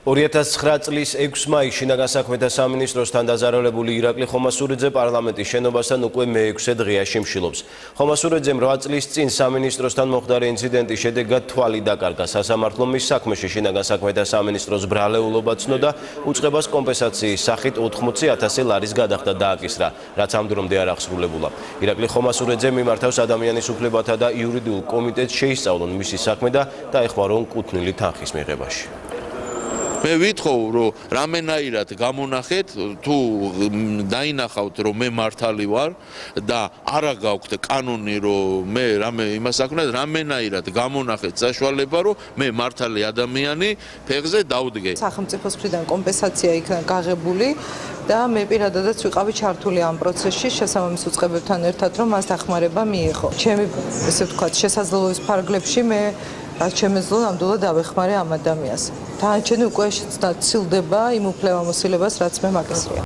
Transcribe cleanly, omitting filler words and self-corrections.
2009 წლის 6 მაისში შინაგან საქმეთა სამინისტროსთან დაზარალებული ირაკლი ხომასურიძე პარლამენტის შენობასთან უკვე მე-6 დღეა შიმშილობს. ხომასურიძემ 8 წლის წინ სამინისტროსთან მოხდარი ინციდენტის შედეგად თვალი დაკარგა. სასამართლომ მის საქმეში შინაგან საქმეთა სამინისტროს ბრალეულობა ცნო და უწყებას კომპენსაციის სახით 80,000 ლარის გადახდა დააკისრა, რაც ამ დრომდე არ აღსრულებულა. ირაკლი ხომასურიძე მიმართავს ადამიანის უფლებათა და იურიდიულ კომიტეტს შეისწავლონ მისი საქმე და დაეხმარონ კუთვნილი თანხის მიღებაში. მე ვითხოვ, რომ რამენაირად გამონახეთ, თუ დაინახავთ, რომ მე მართალი ვარ და არა გაქვთ კანონი, რომ მე რამე იმას აკვნათ, რამენაირად გამონახეთ საშუალება, რომ მე მართალი ადამიანი ფეხზე დავდგე. სახელმწიფოს მხრიდან კომპენსაცია იქნა გაღებული და მე პირადადაც ვიყავი ჩართული ამ პროცესში შესაბამის უწყებებთან ერთად, რომ მას დახმარება მიიღო. ჩემი, ესე ვთქვათ, შესაძლებლობის ფარგლებში მე რაც შემეძლო ნამდვილად დავეხმარე ამ ადამიანს. Თანაჩენი უკვე ცდილდება იმ უფლებამოსილებას, რაც მე მაგისტრია.